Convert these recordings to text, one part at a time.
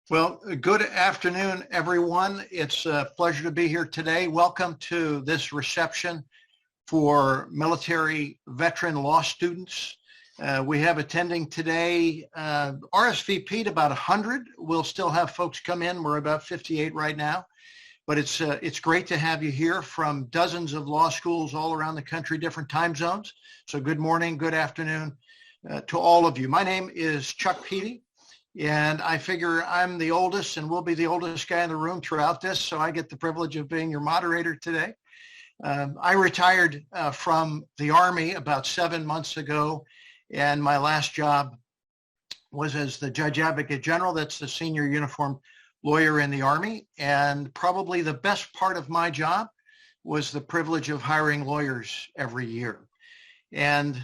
Well, good afternoon, everyone. It's a pleasure to be here today. Welcome to this reception for military veteran law students. We have attending today RSVP'd about 100. We'll still have folks come in. We're about 58 right now. But it's great to have you here from dozens of law schools all around the country, different time zones. So good morning, good afternoon to all of you. My name is Chuck Pede. And I figure I'm the oldest and will be the oldest guy in the room throughout this, so I get the privilege of being your moderator today. I retired from the Army about 7 months ago, and my last job was as the Judge Advocate General. That's the senior uniformed lawyer in the Army. And probably the best part of my job was the privilege of hiring lawyers every year. And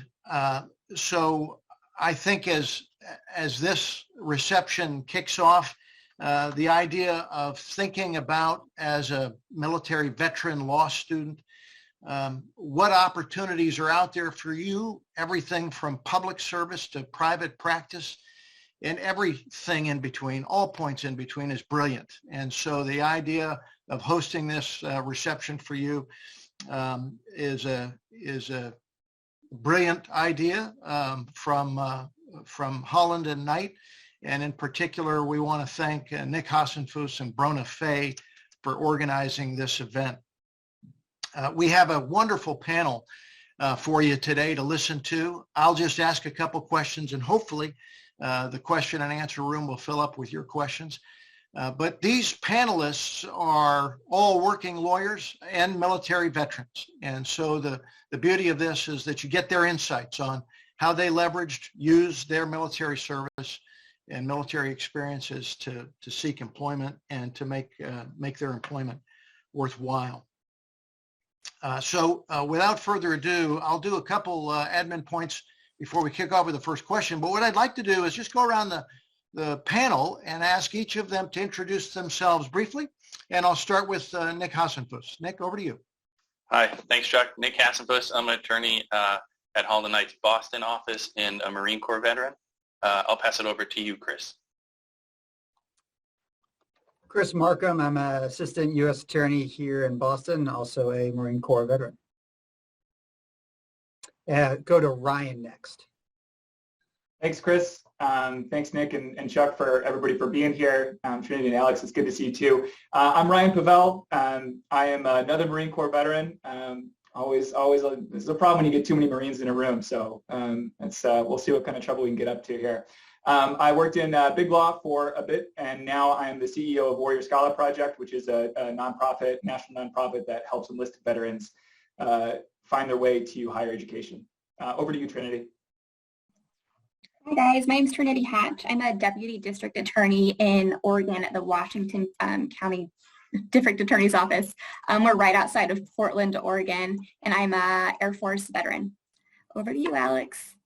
so I think as this reception kicks off, the idea of thinking about, as a military veteran law student, what opportunities are out there for you, everything from public service to private practice and everything in between, all points in between, is brilliant. And so the idea of hosting this reception for you is a brilliant idea from Holland and Knight. And in particular, we want to thank Nick Hasenfus and Brona Fay for organizing this event. We have a wonderful panel for you today to listen to. I'll just ask a couple questions, and hopefully the question and answer room will fill up with your questions. But these panelists are all working lawyers and military veterans. And so the beauty of this is that you get their insights on how they used their military service and military experiences to seek employment and to make their employment worthwhile. So without further ado, I'll do a couple admin points before we kick off with the first question. But what I'd like to do is just go around the panel and ask each of them to introduce themselves briefly. And I'll start with Nick Hasenfus. Nick, over to you. Hi, thanks, Chuck. Nick Hasenfus. I'm an attorney at Holland Knight's Boston office and a Marine Corps veteran. I'll pass it over to you, Chris. Chris Markham. I'm an assistant U.S. attorney here in Boston, also a Marine Corps veteran. Go to Ryan next. Thanks, Chris. Thanks, Nick and Chuck, for everybody for being here. Trinity and Alex, it's good to see you too. I'm Ryan Pavel. I am another Marine Corps veteran. Always, this is a problem when you get too many Marines in a room. So we'll see what kind of trouble we can get up to here. I worked in big law for a bit, and now I am the CEO of Warrior Scholar Project, which is a nonprofit, national nonprofit that helps enlisted veterans find their way to higher education. Over to you, Trinity. Hi guys, my name is Trinity Hatch. I'm a deputy district attorney in Oregon at the Washington County District Attorney's Office. We're right outside of Portland, Oregon, and I'm an Air Force veteran. Over to you, Alex.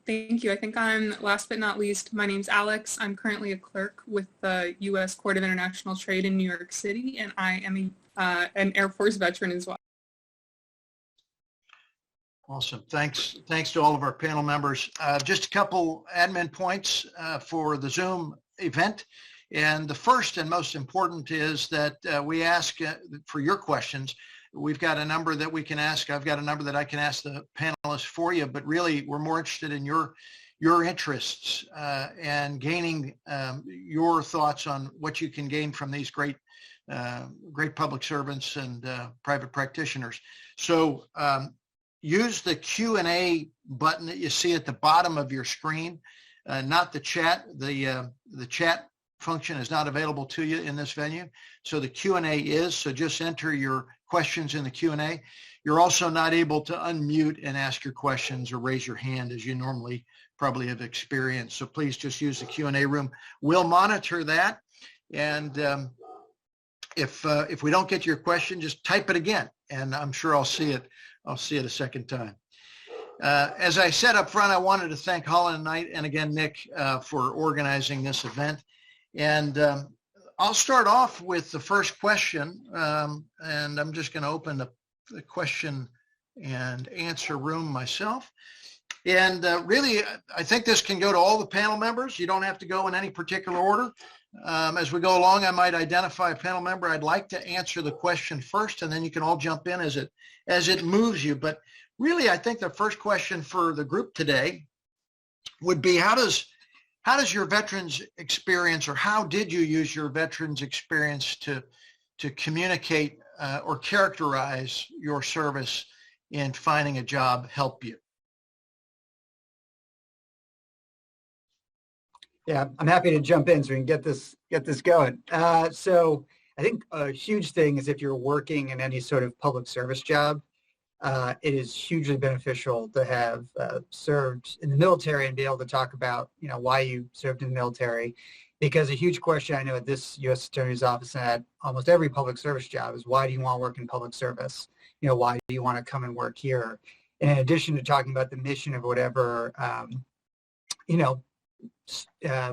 Thank you. I think I'm last but not least. My name's Alex. I'm currently a clerk with the U.S. Court of International Trade in New York City, and I am an Air Force veteran as well. Awesome. Thanks to all of our panel members. Just a couple admin points for the Zoom event. And the first and most important is that we ask for your questions. We've got a number that we can ask. I've got a number that I can ask the panelists for you, but really we're more interested in your interests and gaining your thoughts on what you can gain from these great public servants and private practitioners. So use the Q&A button that you see at the bottom of your screen, not the chat. The chat function is not available to you in this venue. So the Q&A is, so just enter your questions in the Q&A. You're also not able to unmute and ask your questions or raise your hand as you normally probably have experienced. So please just use the Q&A room. We'll monitor that. And if we don't get to your question, just type it again, and I'm sure I'll see it a second time. As I said up front, I wanted to thank Holland Knight and again Nick for organizing this event. And I'll start off with the first question, and I'm just going to open the question and answer room myself. And really, I think this can go to all the panel members. You don't have to go in any particular order. As we go along, I might identify a panel member I'd like to answer the question first, and then you can all jump in as it moves you. But really, I think the first question for the group today would be, how does your veterans experience, or how did you use your veterans experience to communicate or characterize your service in finding a job help you? Yeah, I'm happy to jump in so we can get this going. So I think a huge thing is if you're working in any sort of public service job, it is hugely beneficial to have served in the military and be able to talk about, why you served in the military. Because a huge question I know at this U.S. Attorney's Office and at almost every public service job is, why do you want to work in public service? Why do you want to come and work here? And in addition to talking about the mission of whatever,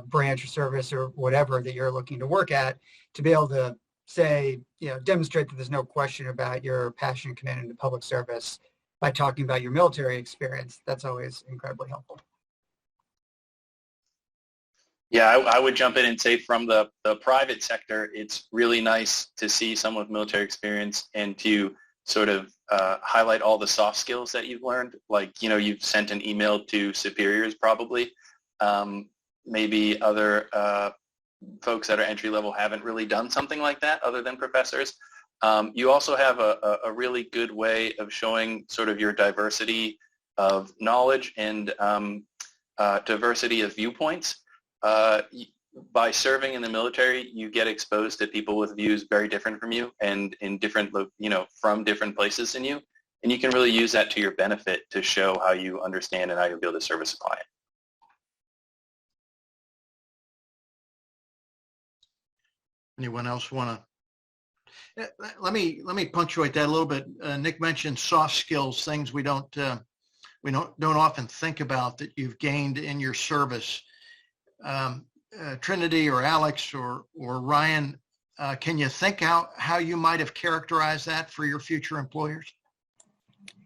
branch or service or whatever that you're looking to work at, to be able to say, demonstrate that there's no question about your passion and commitment to public service by talking about your military experience, that's always incredibly helpful. Yeah, I would jump in and say from the private sector, it's really nice to see someone with military experience and to sort of highlight all the soft skills that you've learned. Like, you've sent an email to superiors probably. Maybe other folks that are entry level haven't really done something like that other than professors. You also have a really good way of showing sort of your diversity of knowledge and diversity of viewpoints. By serving in the military, you get exposed to people with views very different from you and in different, from different places than you. And you can really use that to your benefit to show how you understand and how you'll be able to service a client. Anyone else want to? Let me punctuate that a little bit. Nick mentioned soft skills, things we don't often think about that you've gained in your service. Trinity or Alex or Ryan, can you think how you might have characterized that for your future employers?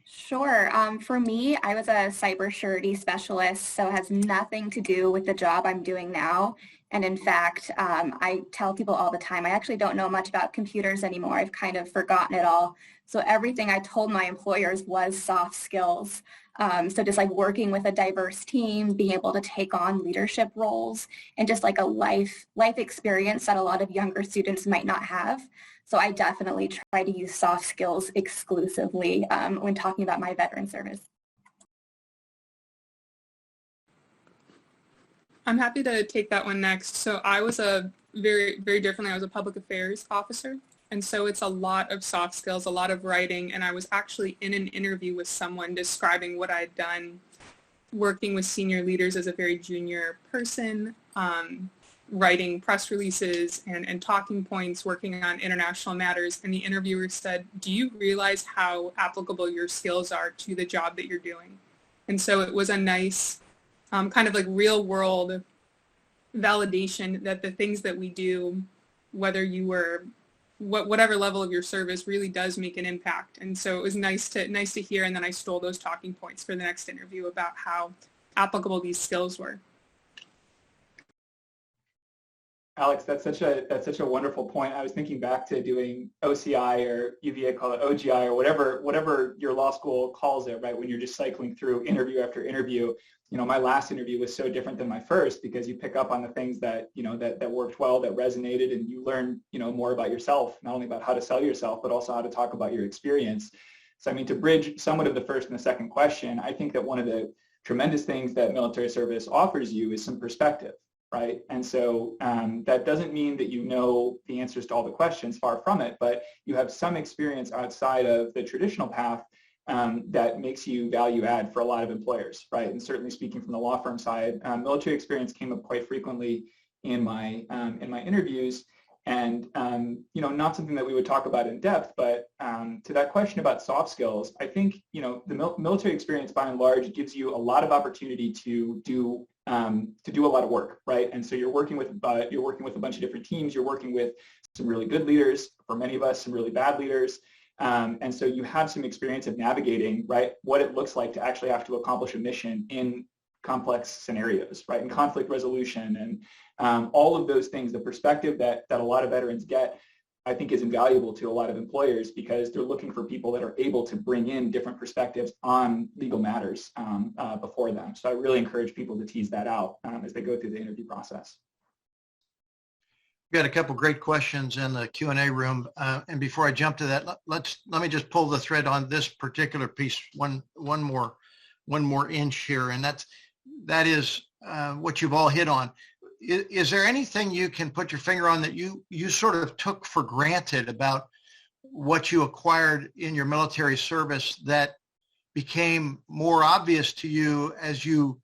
Sure. For me, I was a cybersecurity specialist, so it has nothing to do with the job I'm doing now. And in fact, I tell people all the time, I actually don't know much about computers anymore. I've kind of forgotten it all. So everything I told my employers was soft skills. So just like working with a diverse team, being able to take on leadership roles, and just like a life experience that a lot of younger students might not have. So I definitely try to use soft skills exclusively when talking about my veteran service. I'm happy to take that one next. So I was very, very differently. I was a public affairs officer. And so it's a lot of soft skills, a lot of writing. And I was actually in an interview with someone describing what I'd done working with senior leaders as a very junior person, writing press releases and talking points, working on international matters. And the interviewer said, do you realize how applicable your skills are to the job that you're doing? And so it was a nice kind of like real world validation that the things that we do, whether you were whatever level of your service, really does make an impact. And so it was nice to hear. And then I stole those talking points for the next interview about how applicable these skills were. Alex, that's such a wonderful point. I was thinking back to doing OCI, or UVA call it OGI, or whatever your law school calls it, right? When you're just cycling through interview after interview. My last interview was so different than my first, because you pick up on the things that, that worked well, that resonated, and you learn, more about yourself, not only about how to sell yourself, but also how to talk about your experience. So, to bridge somewhat of the first and the second question, I think that one of the tremendous things that military service offers you is some perspective, right? And so that doesn't mean that you know the answers to all the questions, far from it, but you have some experience outside of the traditional path that makes you value add for a lot of employers, right? And certainly speaking from the law firm side, military experience came up quite frequently in my interviews, and not something that we would talk about in depth, but to that question about soft skills, I think the military experience by and large gives you a lot of opportunity to do a lot of work, right? And so you're working with a bunch of different teams. You're working with some really good leaders, for many of us, some really bad leaders. And so you have some experience of navigating, right, what it looks like to actually have to accomplish a mission in complex scenarios, right, and conflict resolution and all of those things. The perspective that a lot of veterans get, I think, is invaluable to a lot of employers because they're looking for people that are able to bring in different perspectives on legal matters before them. So I really encourage people to tease that out as they go through the interview process. We got a couple great questions in the Q&A room, and before I jump to that, let me just pull the thread on this particular piece one more inch here, and that is what you've all hit on. Is there anything you can put your finger on that you sort of took for granted about what you acquired in your military service that became more obvious to you as you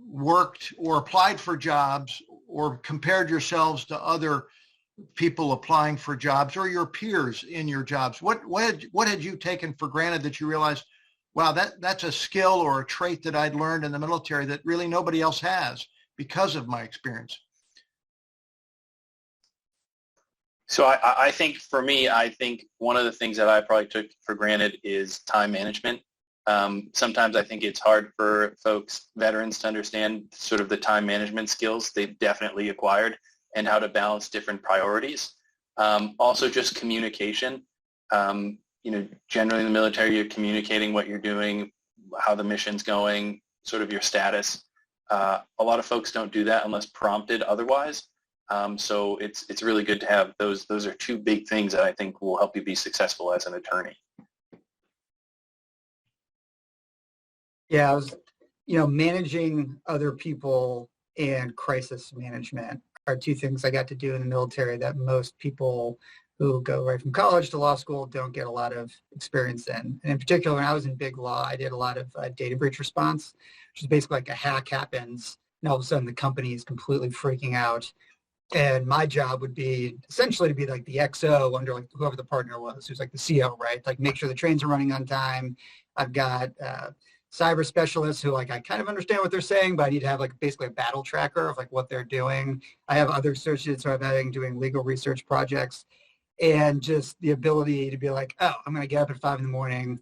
worked or applied for jobs or compared yourselves to other people applying for jobs or your peers in your jobs? What had you taken for granted that you realized, wow, that's a skill or a trait that I'd learned in the military that really nobody else has because of my experience? So I think for me, I think one of the things that I probably took for granted is time management. Sometimes I think it's hard for folks, veterans, to understand sort of the time management skills they've definitely acquired and how to balance different priorities. Also just communication. Generally in the military, you're communicating what you're doing, how the mission's going, sort of your status. A lot of folks don't do that unless prompted otherwise. So it's really good to have those. Those are two big things that I think will help you be successful as an attorney. Yeah, I was, managing other people and crisis management are two things I got to do in the military that most people who go right from college to law school don't get a lot of experience in. And in particular, when I was in big law, I did a lot of data breach response, which is basically like a hack happens, and all of a sudden the company is completely freaking out. And my job would be essentially to be like the XO under like whoever the partner was, who's like the CO, right? Like make sure the trains are running on time. I've got cyber specialists who like I kind of understand what they're saying, but I need to have like basically a battle tracker of like what they're doing. I have other associates who I'm having doing legal research projects, and just the ability to be like, oh, I'm going to get up at 5 a.m,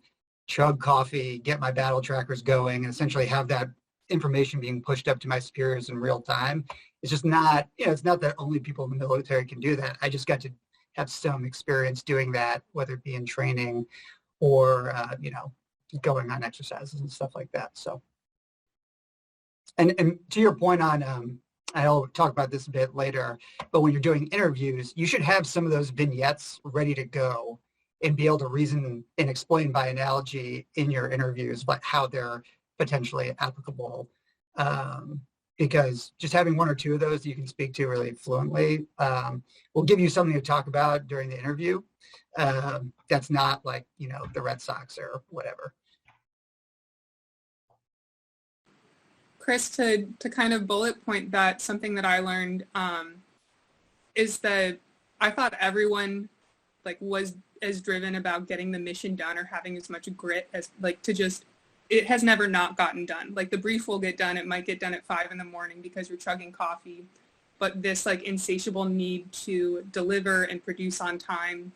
chug coffee, get my battle trackers going, and essentially have that information being pushed up to my superiors in real time. It's just not, it's not that only people in the military can do that. I just got to have some experience doing that, whether it be in training or, going on exercises and stuff like that. So, and to your point on, I'll talk about this a bit later, but when you're doing interviews, you should have some of those vignettes ready to go and be able to reason and explain by analogy in your interviews, but how they're potentially applicable. Because just having one or two of those you can speak to really fluently will give you something to talk about during the interview. That's not like, the Red Sox or whatever. Chris, to kind of bullet point that, something that I learned is that I thought everyone was as driven about getting the mission done or having as much grit as it has never not gotten done. Like the brief will get done. It might get done at 5 a.m. because you're chugging coffee, but this insatiable need to deliver and produce on time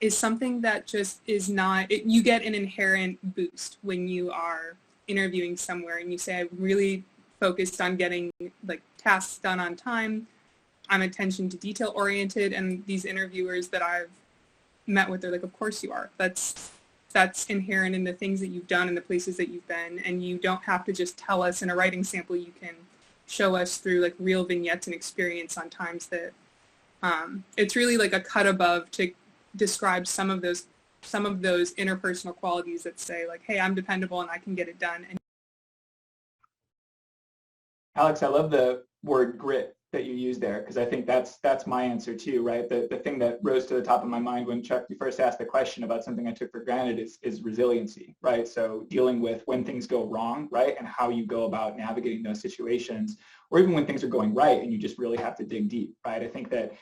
is something that just is not, you get an inherent boost when you are interviewing somewhere and you say, I really focused on getting tasks done on time. I'm attention to detail oriented, and these interviewers that I've met with, they're like, of course you are. That's inherent in the things that you've done and the places that you've been, and you don't have to just tell us in a writing sample. You can show us through real vignettes and experience on times that it's really a cut above to describe some of those interpersonal qualities that say hey, I'm dependable and I can get it done. And Alex, I love the word grit that you use there, because I think that's my answer too, right? The thing that rose to the top of my mind when Chuck, you first asked the question about something I took for granted is resiliency, right? So dealing with when things go wrong, right? And how you go about navigating those situations, or even when things are going right and you just really have to dig deep, right? I think that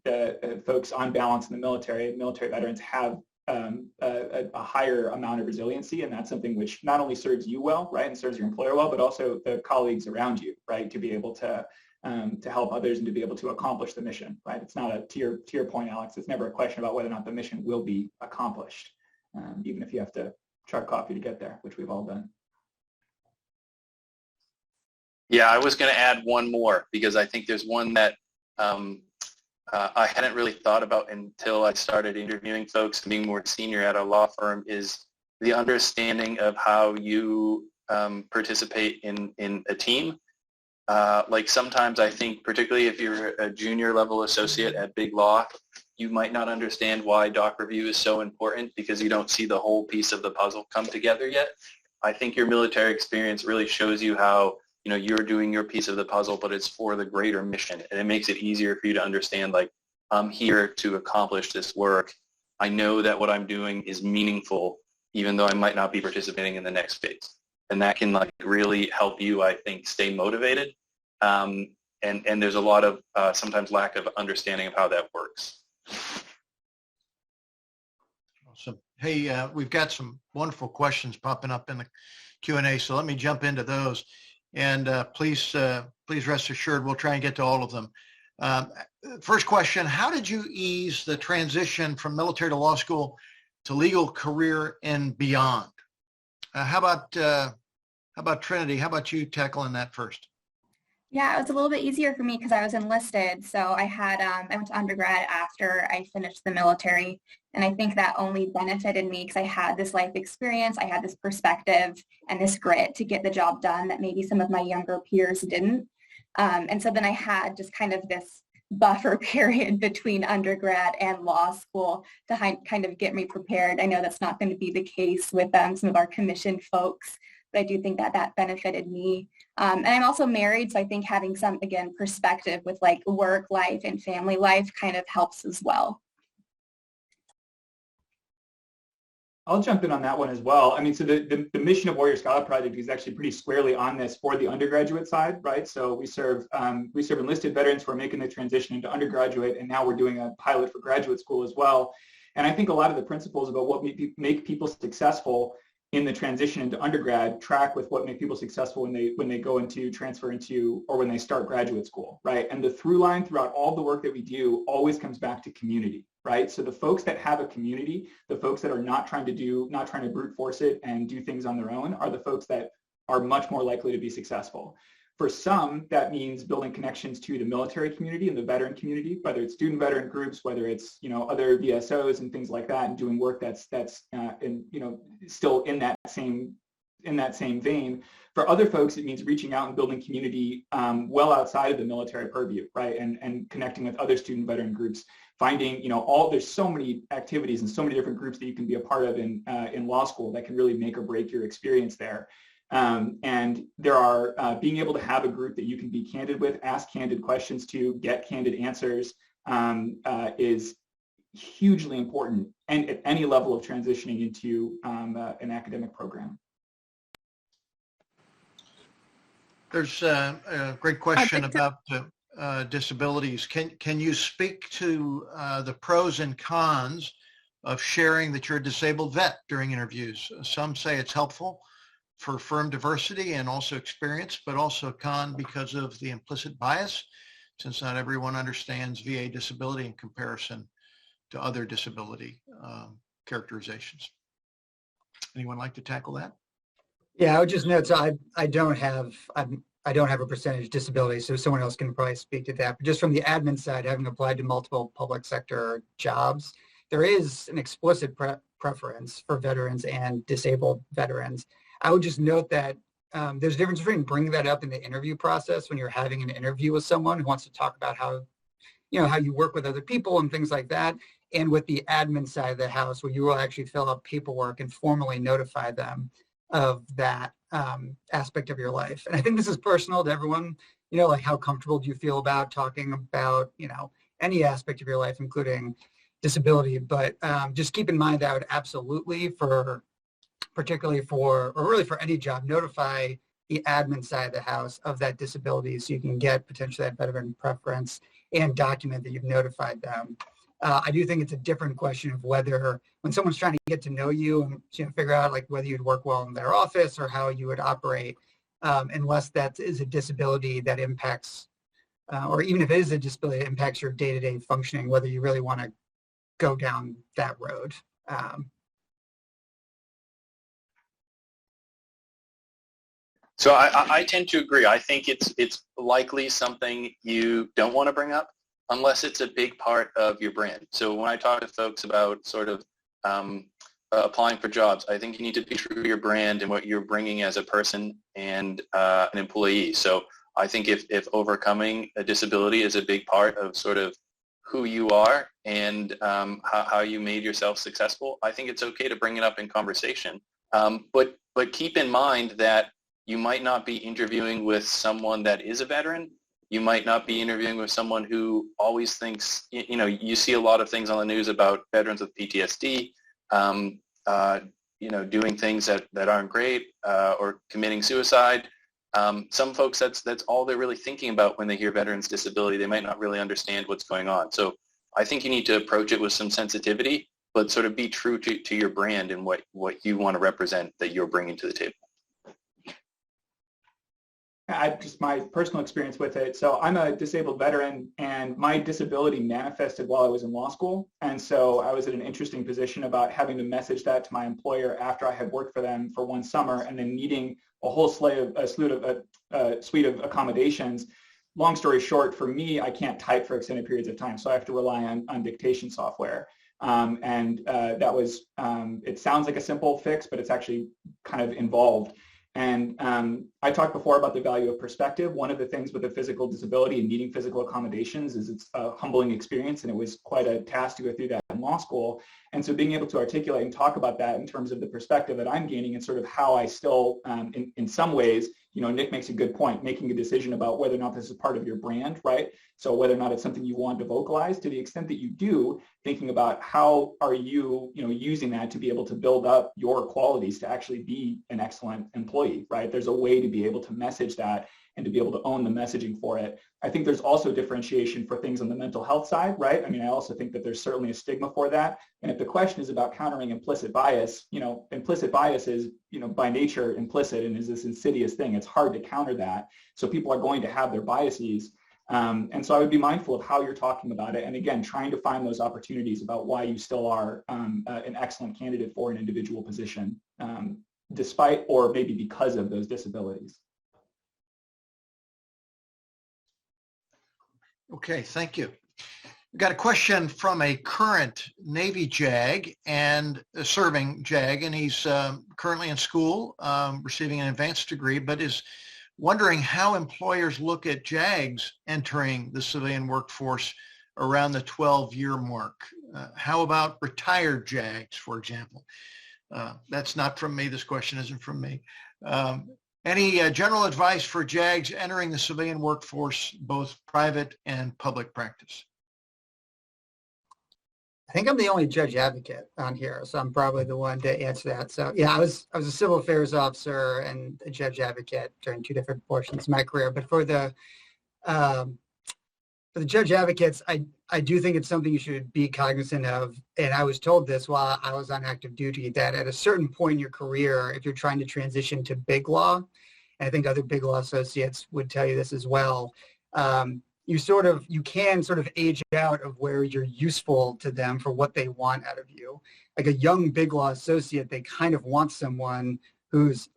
the folks on balance in the military veterans have a higher amount of resiliency, and that's something which not only serves you well, right, and serves your employer well, but also the colleagues around you, right, to be able to to help others and to be able to accomplish the mission, right? It's not to your point, Alex, it's never a question about whether or not the mission will be accomplished, even if you have to chug coffee to get there, which we've all done. Yeah, I was going to add one more because I think there's one that I hadn't really thought about until I started interviewing folks and being more senior at a law firm, is the understanding of how you participate in a team. Like sometimes I think, particularly if you're a junior level associate at big law, you might not understand why doc review is so important because you don't see the whole piece of the puzzle come together yet. I think your military experience really shows you how, you know, you're doing your piece of the puzzle, but it's for the greater mission, and it makes it easier for you to understand, like, I'm here to accomplish this work. I know that what I'm doing is meaningful, even though I might not be participating in the next phase. And that can, like, really help you, I think, stay motivated. And there's a lot of sometimes lack of understanding of how that works. Awesome. Hey, we've got some wonderful questions popping up in the Q&A, so let me jump into those. And please rest assured we'll try and get to all of them. First question, how did you ease the transition from military to law school to legal career and beyond? How about Trinity? How about you tackling that first? Yeah, it was a little bit easier for me because I was enlisted. So I went to undergrad after I finished the military. And I think that only benefited me because I had this life experience, I had this perspective and this grit to get the job done that maybe some of my younger peers didn't. And so then I had just kind of this buffer period between undergrad and law school to kind of get me prepared. I know that's not going to be the case with some of our commissioned folks, but I do think that that benefited me. And I'm also married, so I think having some, again, perspective with like work life and family life kind of helps as well. I'll jump in on that one as well. I mean, so the Mission of Warrior Scholar Project is actually pretty squarely on this for the undergraduate side, right? So we serve enlisted veterans who are making the transition into undergraduate, and now we're doing a pilot for graduate school as well. And I think a lot of the principles about what make people successful in the transition into undergrad track with what make people successful when they go into transfer into or when they start graduate school, right? And the through line throughout all the work that we do always comes back to community, right? So the folks that have a community, the folks that are not trying to brute force it and do things on their own are the folks that are much more likely to be successful. For some, that means building connections to the military community and the veteran community, whether it's student veteran groups, whether it's, you know, other VSOs and things like that, and doing work that's still in that same vein. For other folks, it means reaching out and building community well outside of the military purview, right? And connecting with other student veteran groups, finding, you know, there's so many activities and so many different groups that you can be a part of in law school that can really make or break your experience there. And there are being able to have a group that you can be candid with, ask candid questions to, get candid answers is hugely important, and at any level of transitioning into an academic program. There's a great question about disabilities. Can you speak to the pros and cons of sharing that you're a disabled vet during interviews? Some say it's helpful for firm diversity and also experience, but also con because of the implicit bias, since not everyone understands VA disability in comparison to other disability characterizations. Anyone like to tackle that? Yeah, I would just note, so I don't have a percentage disability, so someone else can probably speak to that. But just from the admin side, having applied to multiple public sector jobs, there is an explicit preference for veterans and disabled veterans. I would just note that there's a difference between bringing that up in the interview process when you're having an interview with someone who wants to talk about how you work with other people and things like that, and with the admin side of the house where you will actually fill out paperwork and formally notify them of that aspect of your life. And I think this is personal to everyone, you know, like how comfortable do you feel about talking about, you know, any aspect of your life, including disability. But just keep in mind that I would absolutely particularly for any job, notify the admin side of the house of that disability so you can get potentially that veteran preference and document that you've notified them. I do think it's a different question of whether when someone's trying to get to know you and, you know, figure out like whether you'd work well in their office or how you would operate, unless that is a disability that impacts or even if it is a disability that impacts your day-to-day functioning, whether you really want to go down that road. So I tend to agree. I think it's likely something you don't want to bring up unless it's a big part of your brand. So when I talk to folks about sort of applying for jobs, I think you need to be true to your brand and what you're bringing as a person and an employee. So I think if overcoming a disability is a big part of sort of who you are and how you made yourself successful, I think it's okay to bring it up in conversation. But keep in mind that you might not be interviewing with someone that is a veteran. You might not be interviewing with someone who always thinks, you see a lot of things on the news about veterans with PTSD, doing things that aren't great or committing suicide. Some folks, that's all they're really thinking about when they hear veterans disability. They might not really understand what's going on. So I think you need to approach it with some sensitivity, but sort of be true to your brand and what you want to represent that you're bringing to the table. Just my personal experience with it. So I'm a disabled veteran, and my disability manifested while I was in law school. And so I was in an interesting position about having to message that to my employer after I had worked for them for one summer, and then needing a whole suite of accommodations. Long story short, for me, I can't type for extended periods of time, so I have to rely on dictation software. That was, it sounds like a simple fix, but it's actually kind of involved. And I talked before about the value of perspective. One of the things with a physical disability and needing physical accommodations is it's a humbling experience, and it was quite a task to go through that in law school. And so being able to articulate and talk about that in terms of the perspective that I'm gaining and sort of how I still, in some ways, Nick makes a good point, making a decision about whether or not this is part of your brand, right? So whether or not it's something you want to vocalize, to the extent that you do, thinking about how are you, using that to be able to build up your qualities to actually be an excellent employee, right? There's a way to be able to message that and to be able to own the messaging for it. I think there's also differentiation for things on the mental health side, right? I mean, I also think that there's certainly a stigma for that. And if the question is about countering implicit bias, implicit bias is, by nature implicit and is this insidious thing. It's hard to counter that. So people are going to have their biases. And so I would be mindful of how you're talking about it. And again, trying to find those opportunities about why you still are an excellent candidate for an individual position, despite or maybe because of those disabilities. Okay, thank you. We've got a question from a current Navy JAG and a serving JAG, and he's currently in school, receiving an advanced degree, but is wondering how employers look at JAGs entering the civilian workforce around the 12-year mark. How about retired JAGs, for example? That's not from me. This question isn't from me. Any general advice for JAGs entering the civilian workforce, both private and public practice? I think I'm the only judge advocate on here, so I'm probably the one to answer that. So yeah, I was a civil affairs officer and a judge advocate during two different portions of my career. But for the judge advocates, I do think it's something you should be cognizant of. And I was told this while I was on active duty, that at a certain point in your career, if you're trying to transition to big law, and I think other big law associates would tell you this as well, you can sort of age out of where you're useful to them for what they want out of you. Like a young big law associate, they kind of want someone who's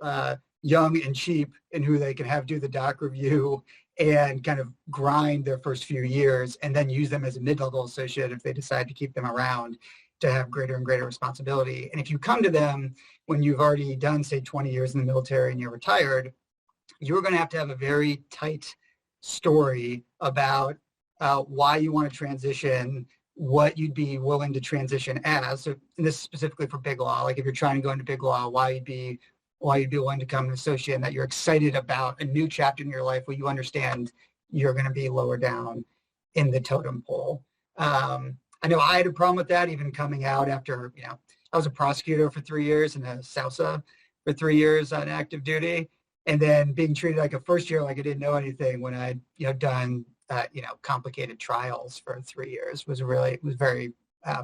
young and cheap and who they can have do the doc review and kind of grind their first few years and then use them as a mid-level associate if they decide to keep them around to have greater and greater responsibility. And if you come to them when you've already done, say, 20 years in the military and you're retired, you're going to have a very tight story about why you want to transition, what you'd be willing to transition as. So, and this is specifically for big law, like if you're trying to go into big law, why you'd be willing to become an associate, and that you're excited about a new chapter in your life where you understand you're going to be lower down in the totem pole. I know I had a problem with that even coming out after, I was a prosecutor for 3 years and a SAUSA for 3 years on active duty. And then being treated like a first year, like I didn't know anything when I'd done complicated trials for 3 years was very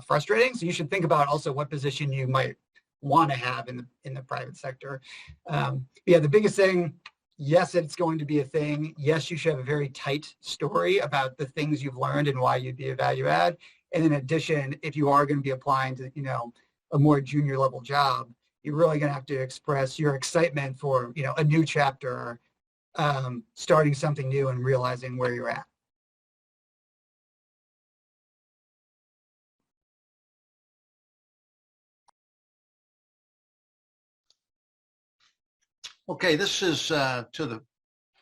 frustrating. So you should think about also what position you might want to have in the private sector. The biggest thing, yes, it's going to be a thing. Yes, you should have a very tight story about the things you've learned and why you'd be a value add. And in addition, if you are going to be applying to, a more junior level job, you're really going to have to express your excitement for, a new chapter, starting something new and realizing where you're at. Okay, this is to the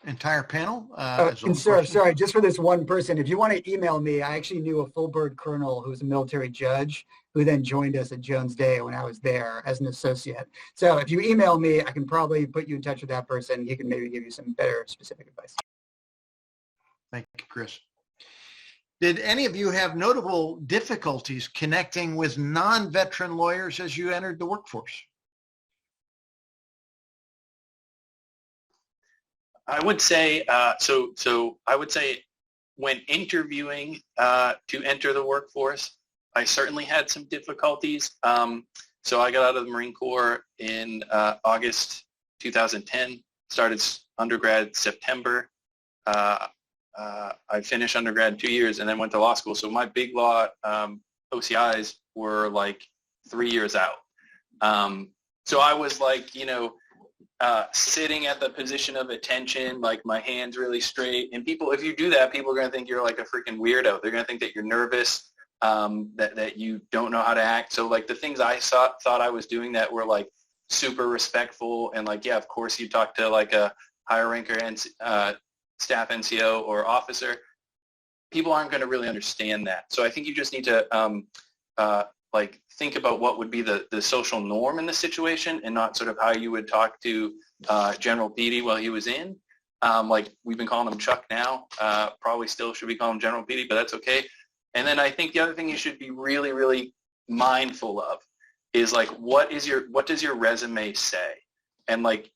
entire panel. And sorry, just for this one person, if you want to email me, I actually knew a full bird colonel who was a military judge who then joined us at Jones Day when I was there as an associate. So if you email me, I can probably put you in touch with that person. He can maybe give you some better specific advice. Thank you, Chris. Did any of you have notable difficulties connecting with non-veteran lawyers as you entered the workforce? I would say, so I would say when interviewing to enter the workforce, I certainly had some difficulties. So I got out of the Marine Corps in August 2010, started undergrad September. I finished undergrad in 2 years and then went to law school. So my big law OCIs were like 3 years out. So I was like, sitting at the position of attention, like my hands really straight. And people, if you do that, people are going to think you're like a freaking weirdo. They're going to think that you're nervous, that you don't know how to act. So like the things I thought I was doing that were like super respectful and like, yeah, of course you talk to like a higher ranker and staff NCO or officer, people aren't going to really understand that. So I think you just need to like think about what would be the social norm in the situation and not sort of how you would talk to General Pede while he was in. Like we've been calling him Chuck now, probably still should be calling him General Pede, but that's okay. And then I think the other thing you should be really, really mindful of is like, what does your resume say? And like,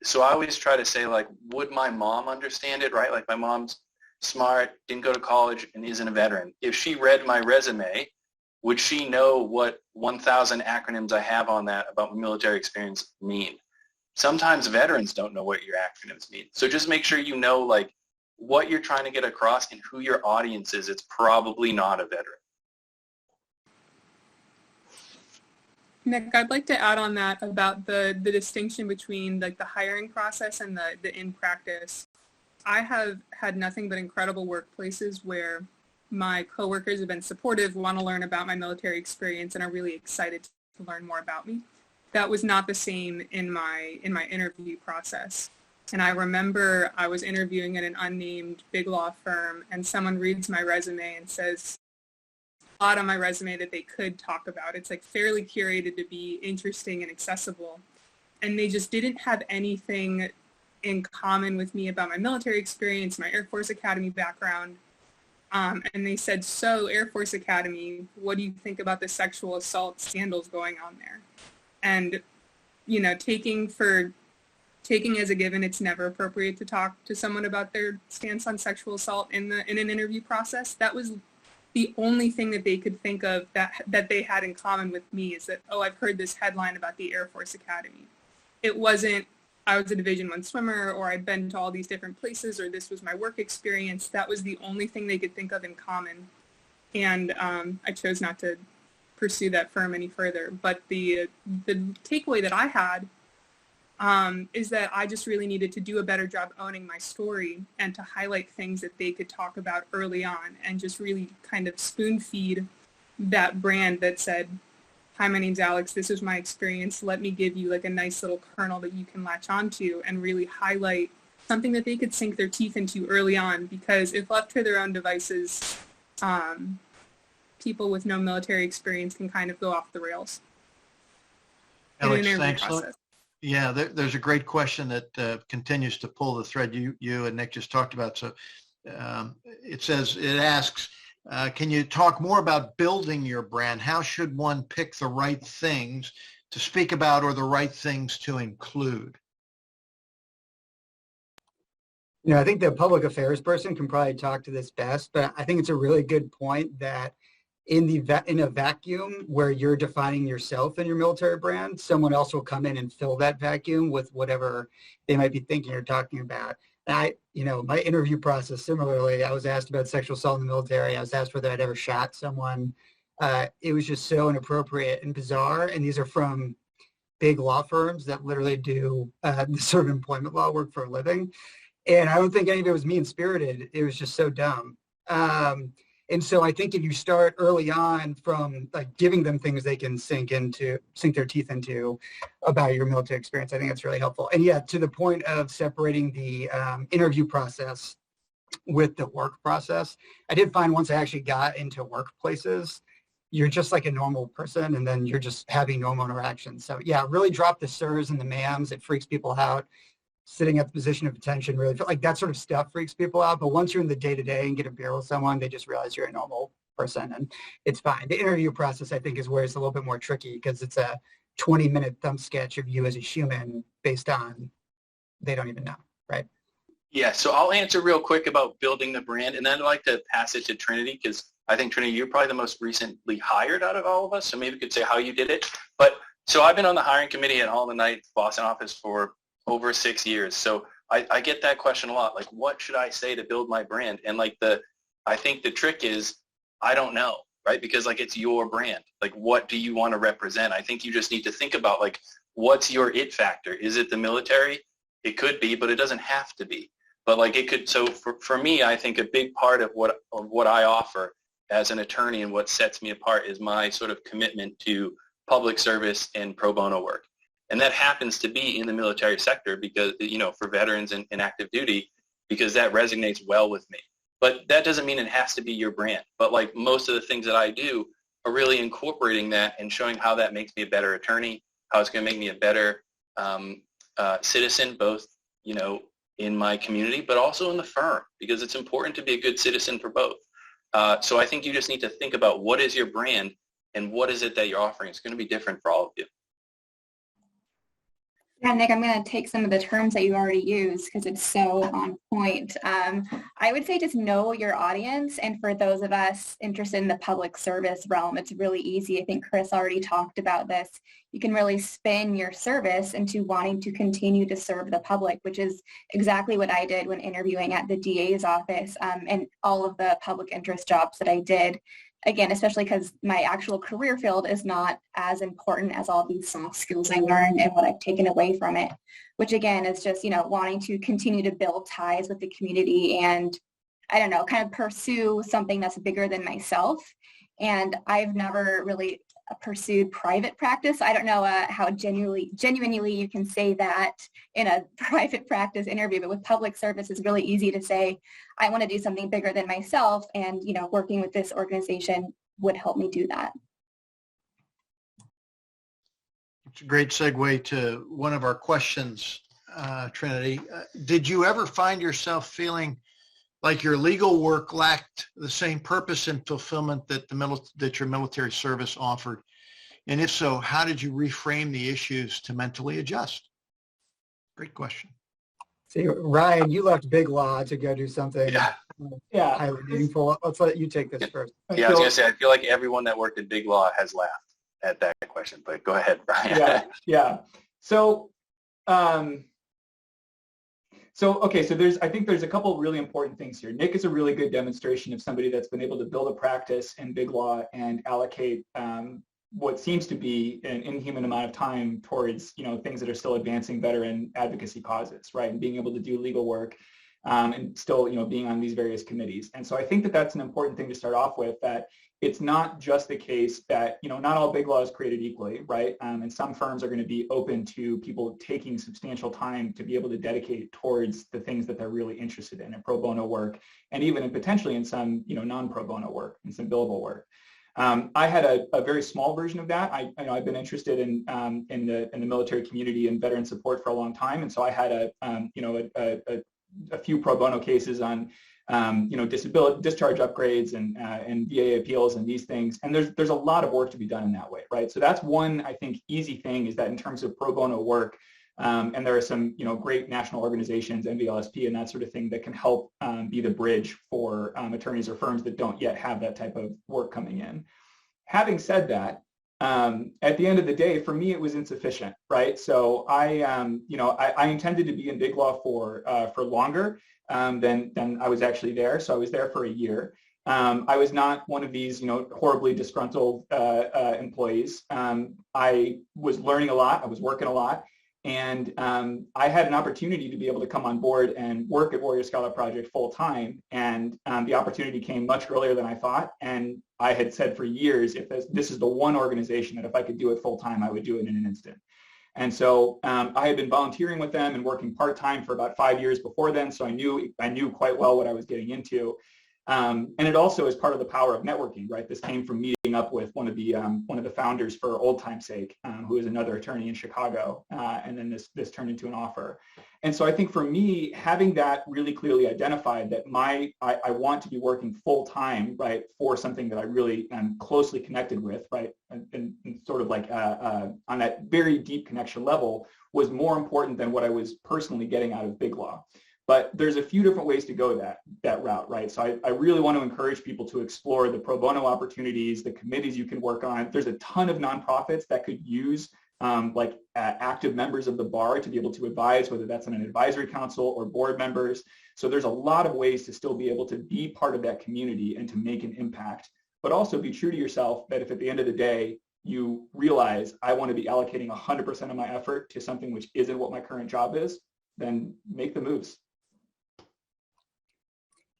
so I always try to say like, would my mom understand it, right? Like my mom's smart, didn't go to college and isn't a veteran. If she read my resume, would she know what 1,000 acronyms I have on that about my military experience mean? Sometimes veterans don't know what your acronyms mean. So just make sure you know like what you're trying to get across and who your audience is. It's probably not a veteran. Nick, I'd like to add on that about the distinction between like the hiring process and the in practice. I have had nothing but incredible workplaces where my coworkers have been supportive, want to learn about my military experience, and are really excited to learn more about me. That was not the same in my interview process. And I remember I was interviewing at an unnamed big law firm, and someone reads my resume and says a lot on my resume that they could talk about. It's like fairly curated to be interesting and accessible. And they just didn't have anything in common with me about my military experience, my Air Force Academy background. And they said, so Air Force Academy, what do you think about the sexual assault scandals going on there? And, taking as a given, it's never appropriate to talk to someone about their stance on sexual assault in an interview process. That was the only thing that they could think of that they had in common with me is that, oh, I've heard this headline about the Air Force Academy. It wasn't, I was a Division I swimmer, or I'd been to all these different places, or this was my work experience. That was the only thing they could think of in common. And I chose not to pursue that firm any further. But the takeaway that I had is that I just really needed to do a better job owning my story and to highlight things that they could talk about early on and just really kind of spoon feed that brand that said, hi, my name's Alex, this is my experience, let me give you like a nice little kernel that you can latch onto and really highlight something that they could sink their teeth into early on, because if left to their own devices, people with no military experience can kind of go off the rails. Alex, thanks. Yeah, there's a great question that continues to pull the thread you and Nick just talked about. So it asks, can you talk more about building your brand? How should one pick the right things to speak about or the right things to include? I think the public affairs person can probably talk to this best, but I think it's a really good point that in a vacuum where you're defining yourself and your military brand, someone else will come in and fill that vacuum with whatever they might be thinking or talking about. And my interview process, similarly, I was asked about sexual assault in the military. I was asked whether I'd ever shot someone. It was just so inappropriate and bizarre. And these are from big law firms that literally do sort of employment law work for a living. And I don't think any of it was mean-spirited. It was just so dumb. And so I think if you start early on from like giving them things they can sink their teeth into about your military experience, I think that's really helpful. And yeah, to the point of separating the interview process with the work process, I did find once I actually got into workplaces, you're just like a normal person and then you're just having normal interactions. So yeah, really drop the sirs and the ma'ams. It freaks people out. Sitting at the position of attention, really like that sort of stuff freaks people out. But once you're in the day-to-day and get a beer with someone, they just realize you're a normal person and it's fine. The interview process, I think, is where it's a little bit more tricky because it's a 20-minute thumb sketch of you as a human based on they don't even know, right? Yeah, so I'll answer real quick about building the brand, and then I'd like to pass it to Trinity because I think, Trinity, you're probably the most recently hired out of all of us, so maybe you could say how you did it. But so I've been on the hiring committee at Holland Boston office for over 6 years. So I get that question a lot. Like, what should I say to build my brand? And like I think the trick is, I don't know, right? Because like it's your brand. Like, what do you want to represent? I think you just need to think about like, what's your it factor? Is it the military? It could be, but it doesn't have to be. But like it could, so for me, I think a big part of what I offer as an attorney and what sets me apart is my sort of commitment to public service and pro bono work. And that happens to be in the military sector because, for veterans and active duty, because that resonates well with me. But that doesn't mean it has to be your brand. But like most of the things that I do are really incorporating that and showing how that makes me a better attorney, how it's going to make me a better citizen, both, in my community, but also in the firm, because it's important to be a good citizen for both. So I think you just need to think about what is your brand and what is it that you're offering. It's going to be different for all of you. Yeah, Nick, I'm going to take some of the terms that you already used because it's so on point. I would say just know your audience. And for those of us interested in the public service realm, it's really easy. I think Chris already talked about this. You can really spin your service into wanting to continue to serve the public, which is exactly what I did when interviewing at the DA's office and all of the public interest jobs that I did. Again, especially because my actual career field is not as important as all these soft skills I learned and what I've taken away from it, which again is just, wanting to continue to build ties with the community and, kind of pursue something that's bigger than myself. And I've never really pursued private practice. I don't know how genuinely you can say that in a private practice interview, but with public service, it's really easy to say, I want to do something bigger than myself. And, working with this organization would help me do that. It's a great segue to one of our questions, Trinity. Did you ever find yourself feeling like your legal work lacked the same purpose and fulfillment that your military service offered? And if so, how did you reframe the issues to mentally adjust? Great question. See, Ryan, you left big law to go do something highly meaningful. Let's let you take this first. Yeah, I was going to say, I feel like everyone that worked at Big Law has laughed at that question, but go ahead, Ryan. Yeah. So, I think there's a couple of really important things here. Nick is a really good demonstration of somebody that's been able to build a practice in Big Law and allocate what seems to be an inhuman amount of time towards, things that are still advancing veteran advocacy causes, right? And being able to do legal work and still, being on these various committees. And so I think that that's an important thing to start off with, that it's not just the case that, not all Big Law is created equally, right? And some firms are going to be open to people taking substantial time to be able to dedicate towards the things that they're really interested in pro bono work, and even potentially in some, non-pro bono work and some billable work. I had a very small version of that. I've been interested in the military community and veteran support for a long time, and so I had a few pro bono cases on disability discharge upgrades and VA appeals and these things. And there's a lot of work to be done in that way, right? So that's one, I think, easy thing, is that in terms of pro bono work, And there are some, great national organizations, NVLSP and that sort of thing, that can help be the bridge for attorneys or firms that don't yet have that type of work coming in. Having said that, at the end of the day, for me, it was insufficient, right? So I intended to be in Big Law for longer than I was actually there. So I was there for a year. I was not one of these, horribly disgruntled employees. I was learning a lot. I was working a lot. And I had an opportunity to be able to come on board and work at Warrior Scholar Project full time. And the opportunity came much earlier than I thought. And I had said for years, if this is the one organization that if I could do it full time, I would do it in an instant. And so I had been volunteering with them and working part time for about 5 years before then. So I knew quite well what I was getting into. And it also is part of the power of networking, right? This came from meeting up with one of the founders for Old Time's Sake, who is another attorney in Chicago, and then this turned into an offer. And so I think for me, having that really clearly identified that I want to be working full time, right, for something that I really am closely connected with, right, and sort of like on that very deep connection level was more important than what I was personally getting out of Big Law. But there's a few different ways to go that route, right? So I really want to encourage people to explore the pro bono opportunities, the committees you can work on. There's a ton of nonprofits that could use active members of the bar to be able to advise, whether that's on an advisory council or board members. So there's a lot of ways to still be able to be part of that community and to make an impact, but also be true to yourself that if at the end of the day, you realize I want to be allocating 100% of my effort to something which isn't what my current job is, then make the moves.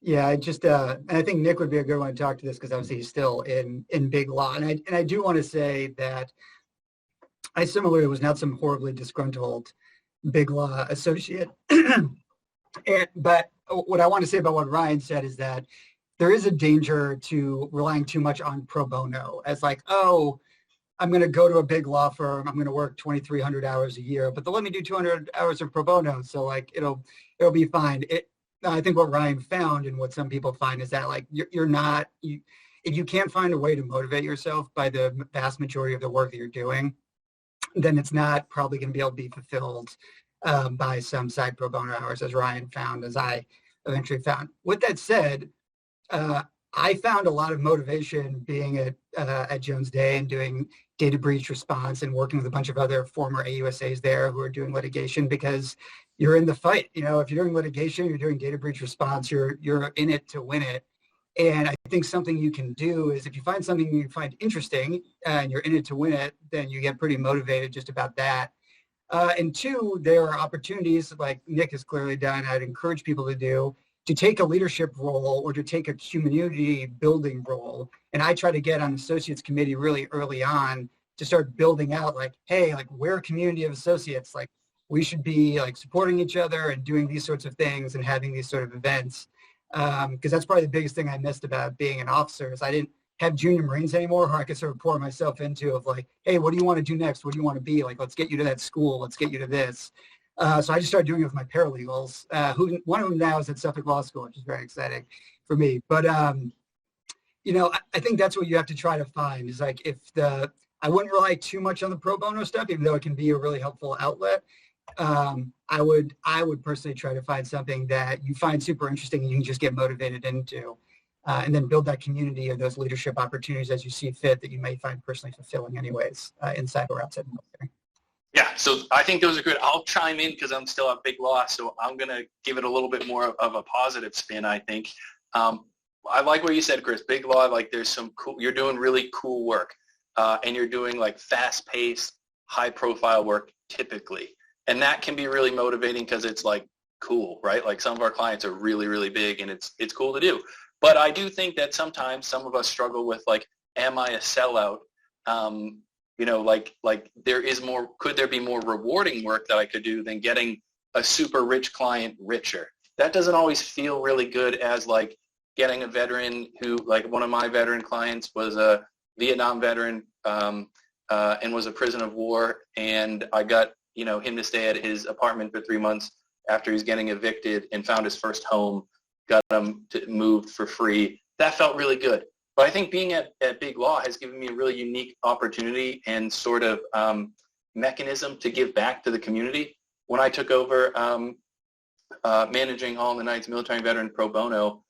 Yeah, and I think Nick would be a good one to talk to this because obviously he's still in Big Law. And I do want to say that I similarly was not some horribly disgruntled Big Law associate. But what I want to say about what Ryan said is that there is a danger to relying too much on pro bono as like, oh, I'm going to go to a big law firm. I'm going to work 2,300 hours a year, but they'll let me do 200 hours of pro bono. So like, it'll be fine. I think what Ryan found and what some people find is that like if you can't find a way to motivate yourself by the vast majority of the work that you're doing, then it's not probably going to be able to be fulfilled by some side pro bono hours, as Ryan found, as I eventually found. With that said, I found a lot of motivation being at Jones Day and doing data breach response and working with a bunch of other former AUSAs there who are doing litigation because you're in the fight. If you're doing litigation, you're doing data breach response, you're in it to win it. And I think something you can do is if you find something you find interesting and you're in it to win it, then you get pretty motivated just about that. And two, there are opportunities like Nick has clearly done, I'd encourage people to do, to take a leadership role or to take a community building role. And I try to get on associates committee really early on to start building out like, hey, like we're a community of associates, like we should be like supporting each other and doing these sorts of things and having these sort of events. Because that's probably the biggest thing I missed about being an officer is I didn't have junior Marines anymore who I could sort of pour myself into of like, hey, what do you want to do next? What do you want to be? Like, let's get you to that school. Let's get you to this. So I just started doing it with my paralegals, one of them now is at Suffolk Law School, which is very exciting for me. But, I think that's what you have to try to find is like I wouldn't rely too much on the pro bono stuff, even though it can be a really helpful outlet. I would personally try to find something that you find super interesting and you can just get motivated into, and then build that community of those leadership opportunities as you see fit that you may find personally fulfilling anyways, inside or outside the military. Yeah, so I think those are good. I'll chime in because I'm still at Big Law, so I'm going to give it a little bit more of a positive spin, I think. I like what you said, Chris. Big Law, like there's some cool, you're doing really cool work, and you're doing like fast-paced, high-profile work typically. And that can be really motivating because it's like cool, right? Like some of our clients are really, really big and it's cool to do. But I do think that sometimes some of us struggle with like, am I a sellout? Like there is more, could there be more rewarding work that I could do than getting a super rich client richer? That doesn't always feel really good as like getting a veteran who, like one of my veteran clients was a Vietnam veteran and was a prisoner of war, and I got him to stay at his apartment for 3 months after he's getting evicted and found his first home, got him to move for free. That felt really good. But I think being at Big Law has given me a really unique opportunity and sort of mechanism to give back to the community. when I took over managing Holland military and veteran pro bono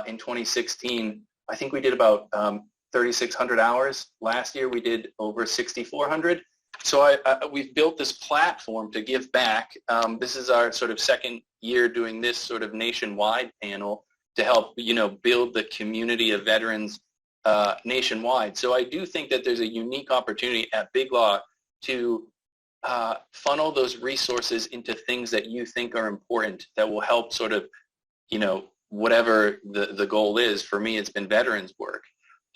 in 2016, I think we did about 3,600 hours. Last year we did over 6,400. So we've built this platform to give back. This is our sort of second year doing this sort of nationwide panel to help, build the community of veterans nationwide. So I do think that there's a unique opportunity at Big Law to funnel those resources into things that you think are important that will help sort of, whatever the goal is. For me, it's been veterans work.